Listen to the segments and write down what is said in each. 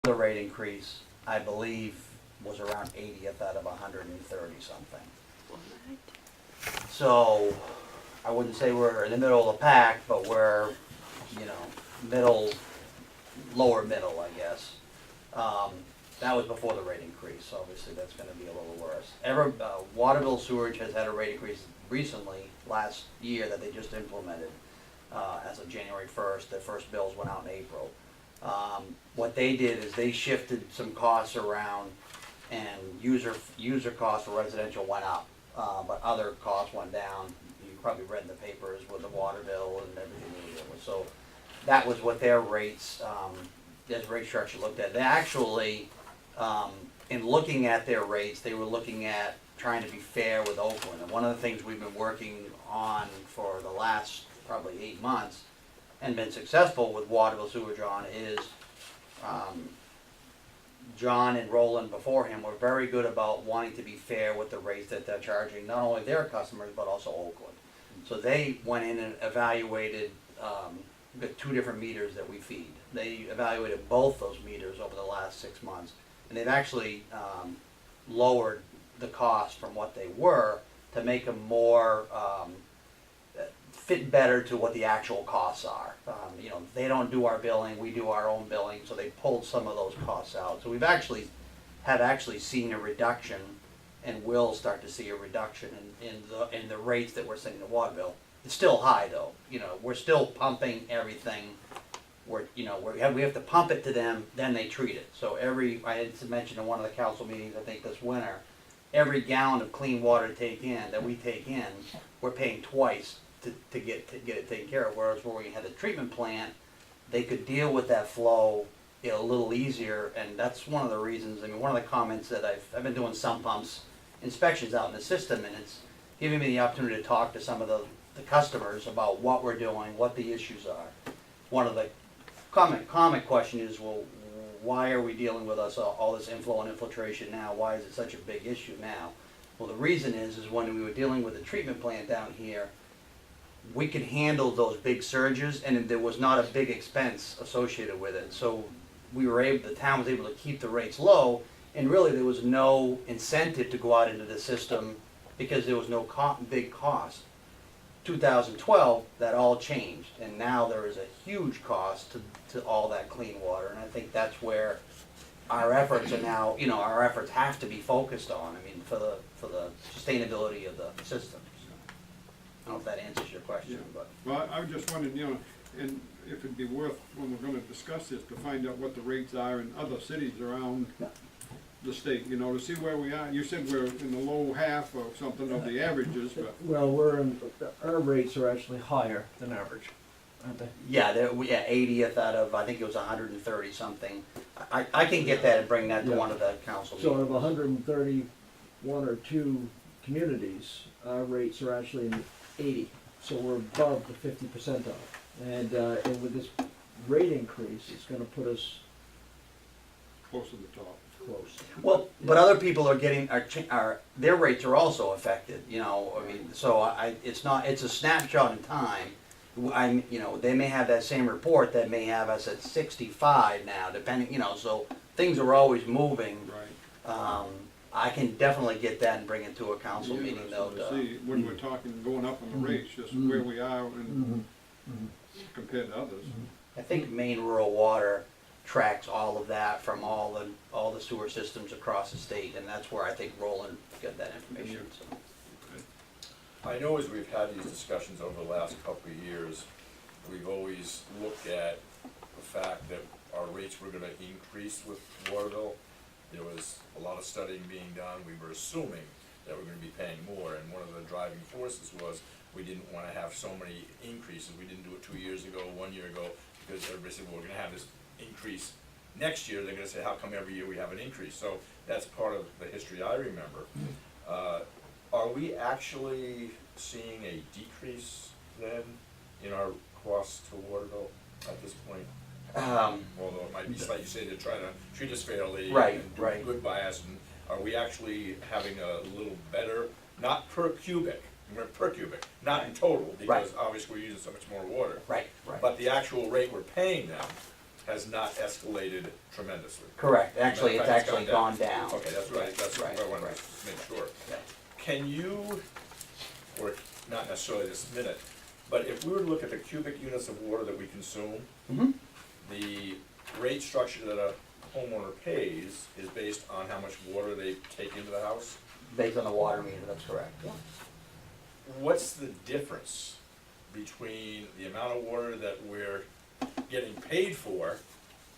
The rate increase, I believe, was around 80th out of 130 something. So I wouldn't say we're in the middle of the pack, but we're, you know, lower middle, I guess. That was before the rate increase, so obviously that's gonna be a little worse. Waterville Sewerage has had a rate increase recently, last year, that they just implemented, as of January 1st. Their first bills went out in April. What they did is they shifted some costs around, and user costs for residential went up, but other costs went down. You probably read in the papers with the water bill and everything they were doing. So that was what their rates, their rate structure looked at. They actually, in looking at their rates, they were looking at trying to be fair with Oakland. And one of the things we've been working on for the last probably 8 months and been successful with Waterville Sewage on is, John and Roland before him were very good about wanting to be fair with the rates that they're charging, not only their customers, but also Oakland. So they went in and evaluated, we've got 2 different meters that we feed. They evaluated both those meters over the last 6 months, and they've actually lowered the cost from what they were to make them more, fit better to what the actual costs are. You know, they don't do our billing, we do our own billing, so they pulled some of those costs out. So we've actually seen a reduction, and will start to see a reduction in the rates that we're sending to Waterville. It's still high though. You know, we're still pumping everything. We have to pump it to them, then they treat it. So I had mentioned in one of the council meetings, I think this winter, every gallon of clean water that we take in, we're paying twice to get it taken care of. Whereas where we had a treatment plant, they could deal with that flow a little easier, and that's one of the reasons. I mean, one of the comments that I've been doing sump pumps inspections out in the system, and it's giving me the opportunity to talk to some of the customers about what we're doing, what the issues are. One of the common question is, well, why are we dealing with all this inflow and infiltration now? Why is it such a big issue now? Well, the reason is when we were dealing with the treatment plant down here, we could handle those big surges, and there was not a big expense associated with it. So the town was able to keep the rates low, and really there was no incentive to go out into the system because there was no big cost. 2012, that all changed, and now there is a huge cost to all that clean water, and I think that's where our efforts are now, our efforts have to be focused on, for the sustainability of the system. I don't know if that answers your question, Yeah. but. Well, I was just wondering, and if it'd be worth, when we're gonna discuss this, to find out what the rates are in other cities around the state, to see where we are. You said we're in the low half or something of the averages, but. Well, our rates are actually higher than average, aren't they? Yeah, 80th out of, I think it was 130 something. I can get that and bring that to one of the council So out meetings. of 131 or 2 communities, our rates are actually in 80, so we're above the 50 percentile. And with this rate increase, it's gonna put us Close to the top. close. Well, but other people are getting, their rates are also affected, so it's a snapshot in time. They may have that same report that may have us at 65 now, depending, so things are always moving. Right. I can definitely get that and bring it to a council Yeah, meeting that's though. what I see, when we're talking, going up on the rates, just where we are and compared to others. I think Maine Rural Water tracks all of that from all the sewer systems across the state, and that's where I think Roland got that information, so. I know as we've had these discussions over the last couple of years, we've always looked at the fact that our rates were gonna increase with Waterville. There was a lot of studying being done. We were assuming that we're gonna be paying more, and one of the driving forces was we didn't wanna have so many increases. We didn't do it 2 years ago, 1 year ago, because everybody said, well, we're gonna have this increase next year. They're gonna say, how come every year we have an increase? So that's part of the history I remember. Are we actually seeing a decrease then in our costs to Waterville at this point? Although it might be slight, you say they're trying to treat us fairly Right, and do right. good by us, and are we actually having a little better, not per cubic, not in total, because obviously we're using so much more water. Right. But the actual rate we're paying them, has not escalated tremendously. Correct, actually, it's Matter of fact, actually gone down. Okay, that's what Right, I wanted right. to make sure. Yeah. Can you, or not necessarily this minute, but if we were to look at the cubic units of water that we consume, Mm-hmm. the rate structure that a homeowner pays is based on how much water they take into the house? Based on the water meter, that's correct. What's the difference between the amount of water that we're getting paid for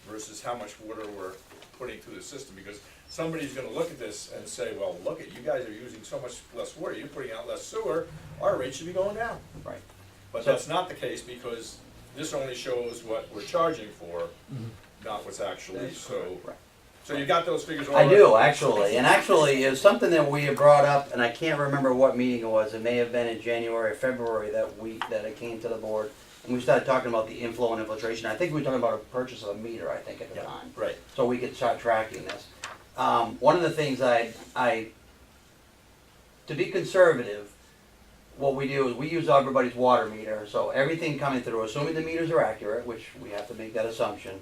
versus how much water we're putting through the system? Because somebody's gonna look at this and say, well, look at, you guys are using so much less water, you're putting out less sewer, our rate should be going down. Right. But So- that's not the case, because this only shows what we're charging for, not what's actually, That's so. Right. So you got those figures all I right? do, actually, and actually, it was something that we had brought up, and I can't remember what meeting it was, it may have been in January or February that it came to the board, and we started talking about the inflow and infiltration, I think we were talking about a purchase of a meter, I think, at the Yeah, time. right. So we could start tracking this. One of the things to be conservative, what we do is we use everybody's water meter, so everything coming through, assuming the meters are accurate, which we have to make that assumption,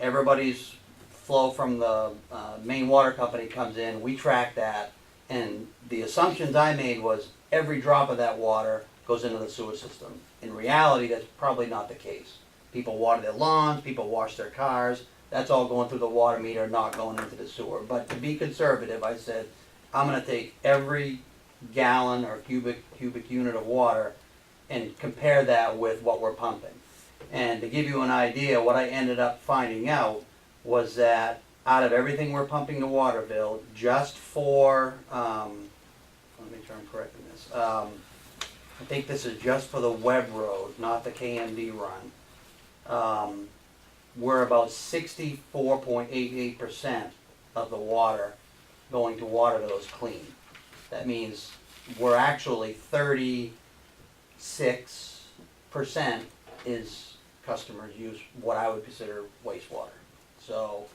everybody's flow from the main water company comes in, we track that, and the assumptions I made was every drop of that water goes into the sewer system. In reality, that's probably not the case. People water their lawns, people wash their cars, that's all going through the water meter, not going into the sewer. But to be conservative, I said, I'm gonna take every gallon or cubic unit of water and compare that with what we're pumping. And to give you an idea, what I ended up finding out was that out of everything we're pumping to Waterville, just for, let me make sure I'm correcting this. I think this is just for the Webb Road, not the KMD run. We're about 64.88% of the water going to Waterville is clean. That means we're actually 36% is customers use what I would consider wastewater. So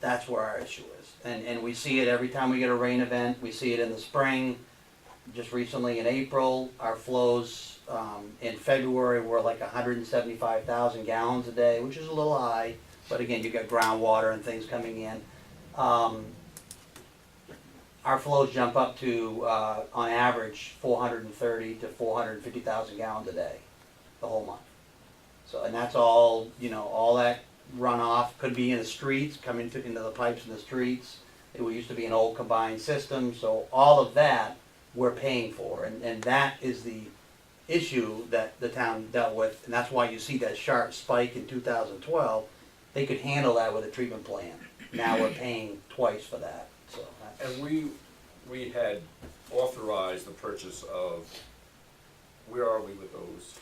that's where our issue is. And we see it every time we get a rain event. We see it in the spring. Just recently in April, our flows in February were like 175,000 gallons a day, which is a little high. But again, you got groundwater and things coming in. Our flows jump up to, on average, 430 to 450,000 gallons a day, the whole month. So, and that's all, all that runoff could be in the streets, coming into the pipes in the streets. It used to be an old combined system, so all of that we're paying for, and that is the issue that the town dealt with, and that's why you see that sharp spike in 2012. They could handle that with a treatment plant. Now we're paying twice for that, so. And we had authorized the purchase of, where are we with those?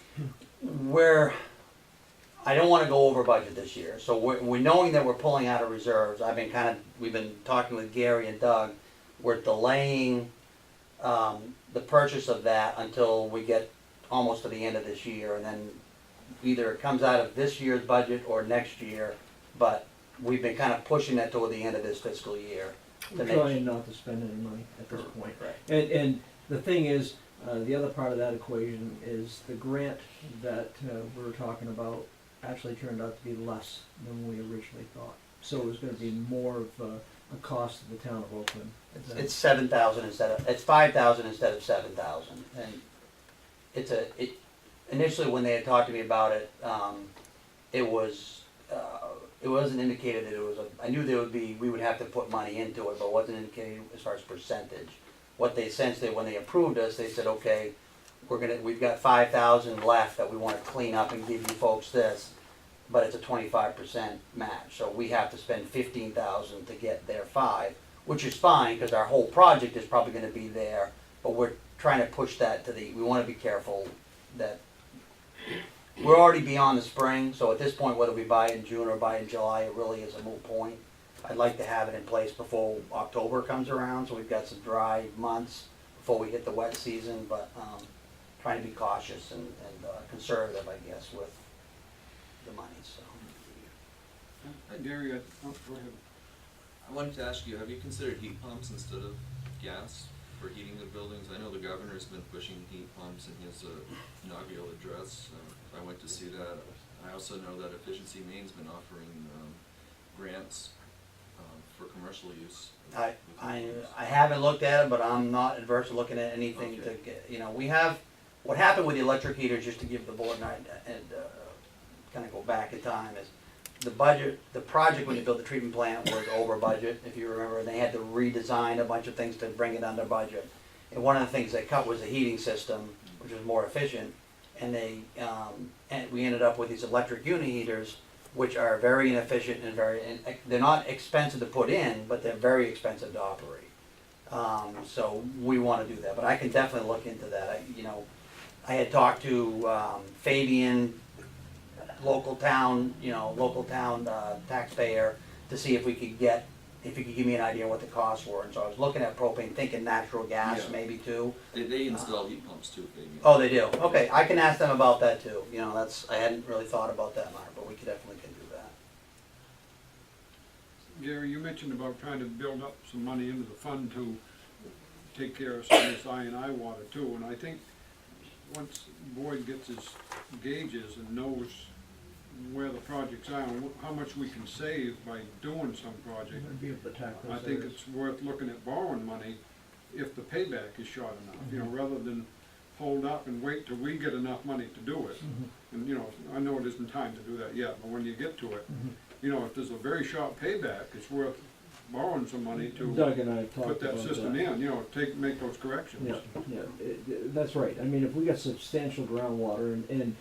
I don't wanna go over budget this year, so we're knowing that we're pulling out of reserves. We've been talking with Gary and Doug. We're delaying, the purchase of that until we get almost to the end of this year, and then either it comes out of this year's budget or next year, but we've been kind of pushing that toward the end of this fiscal year. We're trying not to spend any money at this point. Right. And the thing is, the other part of that equation is the grant that we were talking about actually turned out to be less than we originally thought. So it was gonna be more of a cost to the town of Oakland. It's 7,000 it's 5,000 instead of 7,000, and initially when they had talked to me about it, it wasn't indicated that it was I knew we would have to put money into it, but it wasn't indicated as far as percentage. What they sensed that when they approved us, they said, okay, we've got 5,000 left that we wanna clean up and give you folks this, but it's a 25% match, so we have to spend 15,000 to get their 5, which is fine, because our whole project is probably gonna be there, but we're trying to push that we wanna be careful that we're already beyond the spring, so at this point, whether we buy in June or buy in July, it really is a moot point. I'd like to have it in place before October comes around, so we've got some dry months before we hit the wet season, but trying to be cautious and conservative, I guess, with the money, so. Gary, go ahead. I wanted to ask you, have you considered heat pumps instead of gas for heating the buildings? I know the governor's been pushing heat pumps in his inaugural address. I went to see that. I also know that Efficiency Maine's been offering, grants, for commercial use. I, with I, heat pumps. I haven't looked at it, but I'm not adverse to looking at anything to Okay. get, we have, what happened with the electric heaters, just to give the board and kind of go back in time, is the budget, the project when they built the treatment plant was over budget, if you remember, and they had to redesign a bunch of things to bring it under budget. And one of the things they cut was the heating system, which was more efficient, and and we ended up with these electric unit heaters, which are very inefficient and they're not expensive to put in, but they're very expensive to operate. So we want to do that, but I can definitely look into that. I had talked to Fabian, local town taxpayer, to see if he could give me an idea what the costs were. And so I was looking at propane, thinking natural gas Yeah. maybe too. They install heat pumps too, maybe. Oh, they do? Okay, I can ask them about that too. I hadn't really thought about that, Mark, but we definitely can do that. Gary, you mentioned about trying to build up some money into the fund to take care of some of this I&I water too, and I think once Boyd gets his gauges and knows where the projects are and how much we can save by doing some project, I'd be able to tackle I those think areas. it's worth looking at borrowing money if the payback is short enough, rather than hold up and wait till we get enough money to do it. And, I know it isn't time to do that yet, but when you get to it, if there's a very short payback, it's worth borrowing some money to Doug and I talked put about that system in, make those corrections. Yeah, that's right. I mean, if we got substantial groundwater, and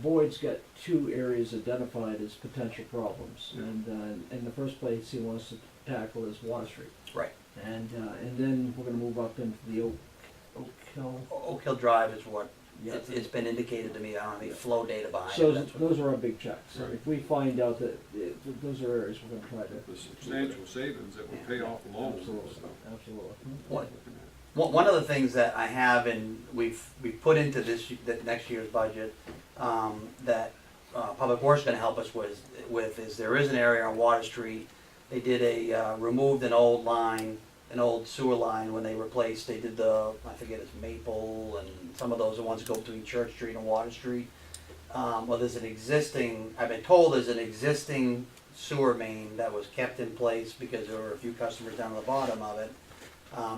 Boyd's got two areas identified as potential problems. Yeah. And in the first place he wants to tackle is Water Street. Right. And then we're gonna move up into the Oak Hill. Oak Hill Drive is what, Yeah. it's been indicated to me. I don't have any flow data behind it. So That's what- those are our big checks. And Right. if we find out that those are areas we're gonna try to. The substantial savings that will pay off the loans and Absolutely, stuff. absolutely. What- One of the things that I have, and we've put into that next year's budget, that Public Works is gonna help us with is there is an area on Water Street. They did removed an old line, an old sewer line when they did I forget it's Maple, and some of those are ones that go between Church Street and Water Street. Well, I've been told there's an existing sewer main that was kept in place because there were a few customers down at the bottom of it,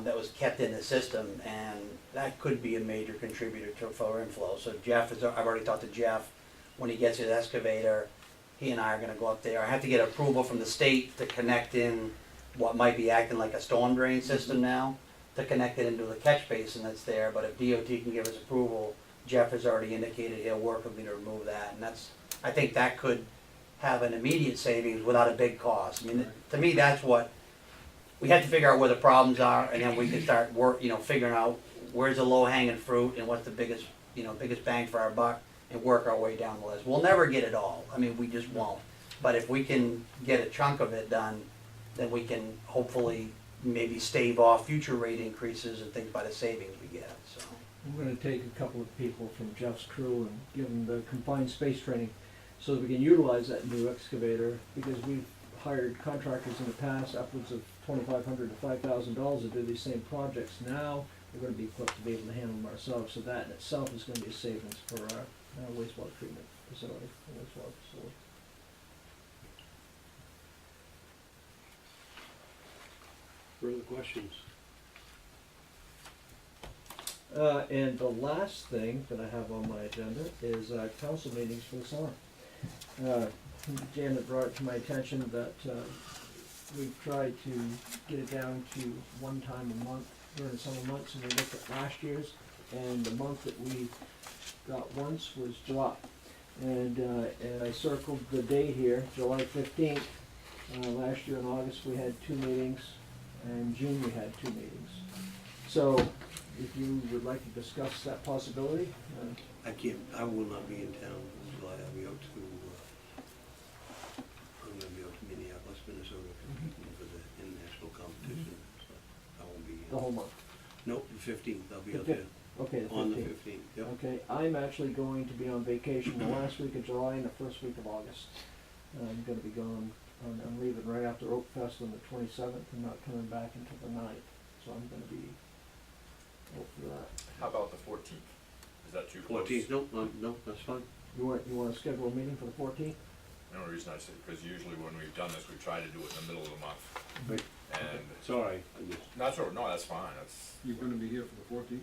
that was kept in the system, and that could be a major contributor for inflow. So I've already talked to Jeff, when he gets his excavator, he and I are gonna go up there. I have to get approval from the state to connect in what might be acting like a storm drain system now, to connect it into the catch basin that's there, but if DOT can give us approval, Jeff has already indicated he'll work with me to remove that, and I think that could have an immediate savings without a big cost. I mean, to me, that's what, we have to figure out where the problems are, and then we can start figuring out where's the low hanging fruit and what's the biggest bang for our buck, and work our way down the list. We'll never get it all, I mean, we just won't. But if we can get a chunk of it done, then we can hopefully maybe stave off future rate increases and things by the savings we get, so. I'm gonna take a couple of people from Jeff's crew and give them the confined space training so that we can utilize that new excavator, because we've hired contractors in the past upwards of $2,500 to $5,000 to do these same projects. Now, we're gonna be equipped to be able to handle them ourselves, so that in itself is gonna be a savings for our wastewater treatment facility, wastewater facility. Further questions? And the last thing that I have on my agenda is council meetings for the summer. Janet brought it to my attention that we've tried to get it down to one time a month during the summer months, and we looked at last year's, and the month that we got once was July. And I circled the date here, July 15th. Last year in August, we had 2 meetings, and in June, we had 2 meetings. So, if you would like to discuss that possibility, I will not be in town in July. I'll be out to, I'm gonna be out to Minneapolis, Minnesota, competing for the international competition, so I won't be. the whole month. Nope, the 15th, I'll be The out fif- there. Okay, the 15th. On the 15th, yep. Okay, I'm actually going to be on vacation the last week of July and the first week of August. I'm gonna be gone, I'm leaving right after Oak Fest on the 27th and not coming back until the 9th, so I'm gonna be out for that. How about the 14th? Is that too close? 14th, no, that's fine. You wanna schedule a meeting for the 14th? The only reason I say, because usually when we've done this, we try to do it in the middle of the month, But and, it's all right, I just, not sure, no, that's fine, that's, You're gonna be here for the 14th?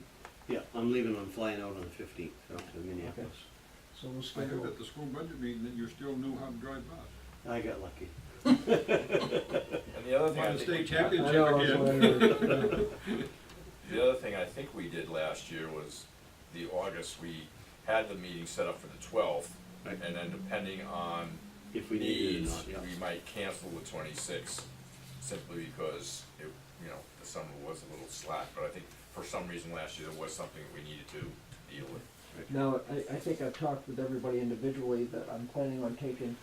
yeah, I'm leaving, I'm flying out on the 15th, out to Minneapolis. So we'll I heard schedule, at the school budget meeting that you still knew how to drive bus. I got lucky. and the other thing I Won the think. state we- championship I know, that's again. what I heard. The other thing I think we did last year was the August, we had the meeting set up for the 12th, Right. and then depending on If we need it or needs, not, yeah. we might cancel the 26th, simply because it, you know, the summer was a little slack, but I think for some reason last year, there was something that we needed to deal with. Now, I think I've talked with everybody individually that I'm planning on taking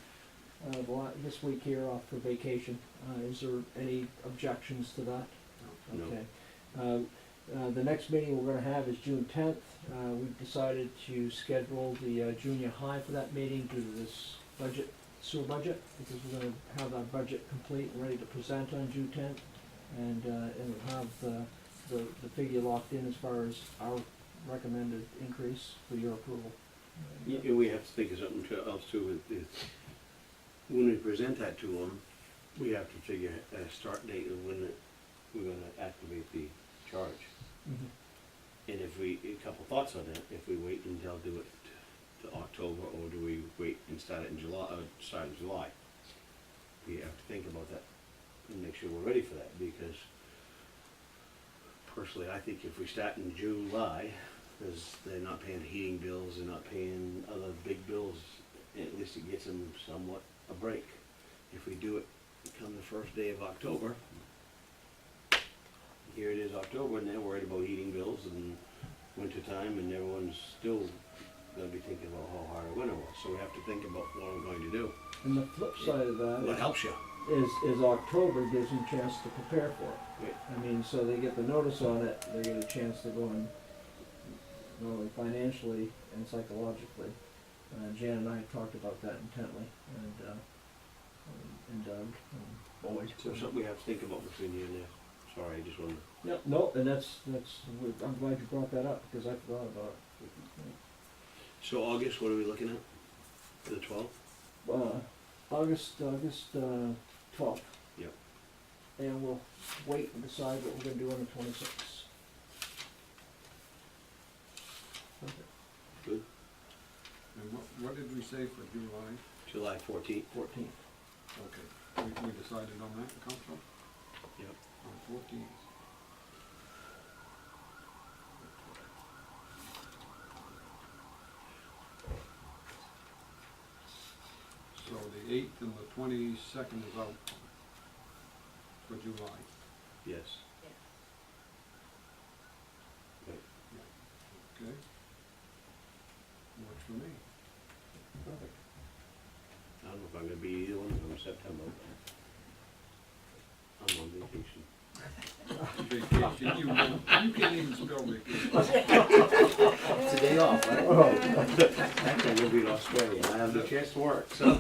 this week here off for vacation. Is there any objections to that? No. Okay. The next meeting we're gonna have is June 10th. We've decided to schedule the junior high for that meeting due to this sewer budget, because we're gonna have our budget complete and ready to present on June 10th. And we'll have the figure locked in as far as our recommended increase for your approval. Yeah, we have to think of something else too, when we present that to them, we have to figure a start date of when we're gonna activate the charge. Mhm. And if a couple thoughts on that, if we wait until do it to October, or do we wait and start it in July, start in July? We have to think about that and make sure we're ready for that, because personally, I think if we start in July, because they're not paying heating bills, they're not paying other big bills, at least it gets them somewhat a break. If we do it come the first day of October, here it is October, and they're worried about heating bills and winter time, and everyone's still gonna be thinking about how hard a winter was, so we have to think about what we're going to do. And the flip side of What that helps you? is October gives them a chance to prepare for it. Right. I mean, so they get the notice on it, they get a chance to go in, not only financially and psychologically. Jan and I have talked about that intently, and Doug, and Boyd. So something we have to think about between here and there. Sorry, I just wanted, Yep, no, and I'm glad you brought that up, because I forgot about it. so August, what are we looking at? The 12th? August 12th. Yep. And we'll wait and decide what we're gonna do on the 26th. Good. And what did we say for July? July 14th? 14th. Okay, we decided on that, council, Yep. on 14th. So the 8th and the 22nd is out for July. Yes. Right. Okay? Works for me. Perfect. I don't know if I'm gonna be either one from September. I'm on vacation. Vacation, you can't even spell vacation. It's a day off, right? Oh. Actually, I'm gonna be in Australia, and I have the chance to work, so.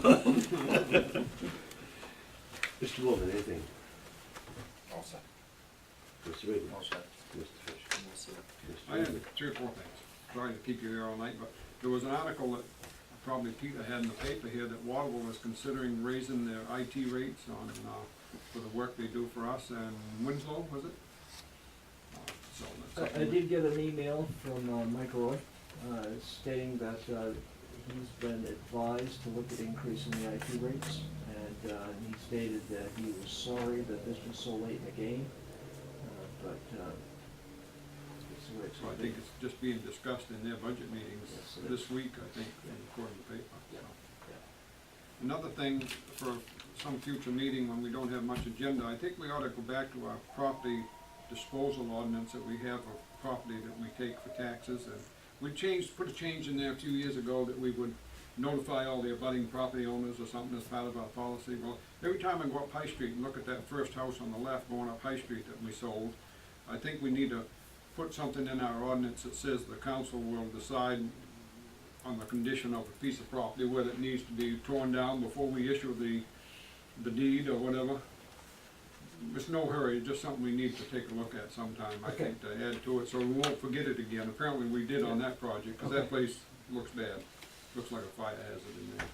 Mr. Woolman, anything? All set. Mr. Ridley? All set. Mr. Fish? We'll see. Mr. I had Ridley? 3 or 4 things. Sorry to keep you here all night, but there was an article that probably Peter had in the paper here that Waterville is considering raising their IT rates on, for the work they do for us, and Winslow, was it? So that's I something. did get an email from Mike Roy, stating that he's been advised to look at increasing the IT rates, and he stated that he was sorry that this was so late in the game, but it's the way it's So I gonna think be. it's just being discussed in their budget meetings Yes, it this week, I think, according to the paper. Yeah. So. Another thing for some future meeting when we don't have much agenda, I think we ought to go back to our property disposal ordinance that we have of property that we take for taxes. And we put a change in there a few years ago that we would notify all the abutting property owners or something as part of our policy. Well, every time I go up High Street and look at that first house on the left going up High Street that we sold, I think we need to put something in our ordinance that says the council will decide on the condition of a piece of property, whether it needs to be torn down before we issue the deed or whatever. There's no hurry, just something we need to take a look at sometime, I Okay. think, to add to it, so we won't forget it again. Apparently we did on that project, because that place looks bad. looks like a fire hazard in there.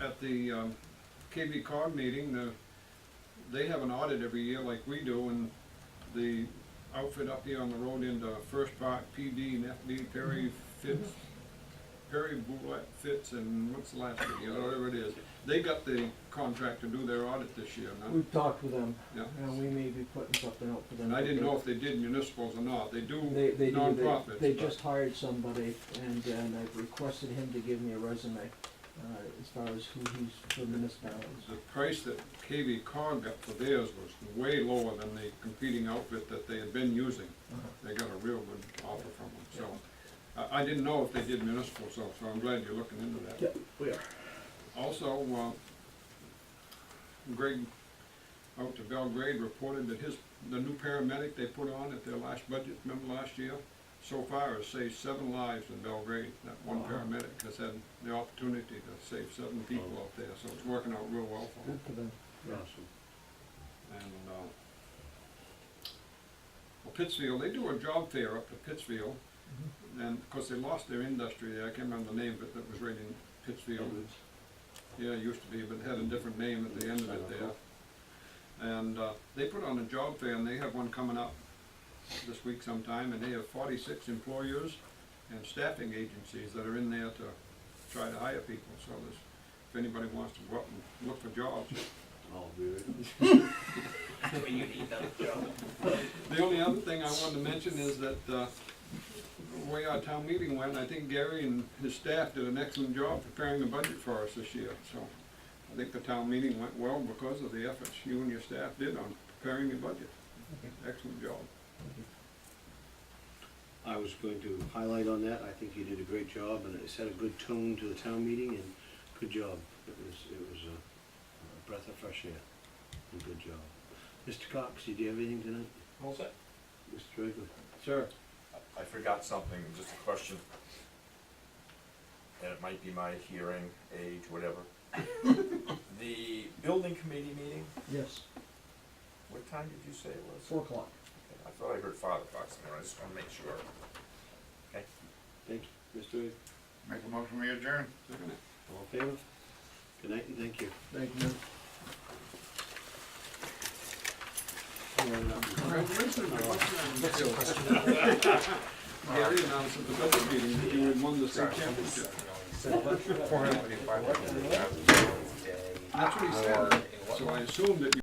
At the KV cog meeting, they have an audit every year like we do, and the outfit up here on the road into First Park, PD and FD, Perry Fitz, Perry Boulette Fitz, and what's the last one, whatever it is. They got the contract to do their audit this year, now. We've talked with them, Yeah. and we may be putting something out for them. And I didn't know if they did municipals or not. They do They do, nonprofits. they but- just hired somebody, and I've requested him to give me a resume, as far as who he's for municipalities. The price that KV Cog got for theirs was way lower than the competing outfit that they had been using. They got a real good offer from them, so. I didn't know if they did municipal, so I'm glad you're looking into that. Yeah, we are. Also, Greg out to Belgrade reported that the new paramedic they put on at their last budget, remember last year? So far has saved 7 lives in Belgrade. That one Wow. paramedic has had the opportunity to save 7 people out there, so it's working out real well for them. Good for them. Awesome. And, well, Pittsfield, they do a job fair up to Pittsfield, and of course they lost their industry there, I can't remember the name of it, that was right in Pittsfield. Yeah, it used to be, but it had a different name at the end of it there. And, they put on a job fair, and they have one coming up this week sometime, and they have 46 employers and staffing agencies that are in there to try to hire people, so there's, if anybody wants to go up and look for jobs. All good. The only other thing I wanted to mention is that, the way our town meeting went, I think Gary and his staff did an excellent job preparing the budget for us this year, so I think the town meeting went well because of the efforts you and your staff did on preparing the budget. Excellent job. I was going to highlight on that, I think you did a great job, and it set a good tone to the town meeting, and good job. It was a breath of fresh air, and good job. Mr. Cox, did you have anything tonight? All set. Mr. Draper? Sir. I forgot something, just a question, and it might be my hearing, age, whatever. The building committee meeting, Yes, what time did you say it was? 4 o'clock. Okay, I thought I heard 5 o'clock somewhere, I just wanna make sure. Okay. Thank you. Mr. Draper? Make a motion, we adjourn. Second it. All in favor? Good night and thank you. Thank you. Congratulations. Gary announced at the budget meeting that you had won the state championship. That's what he said, so I assumed that you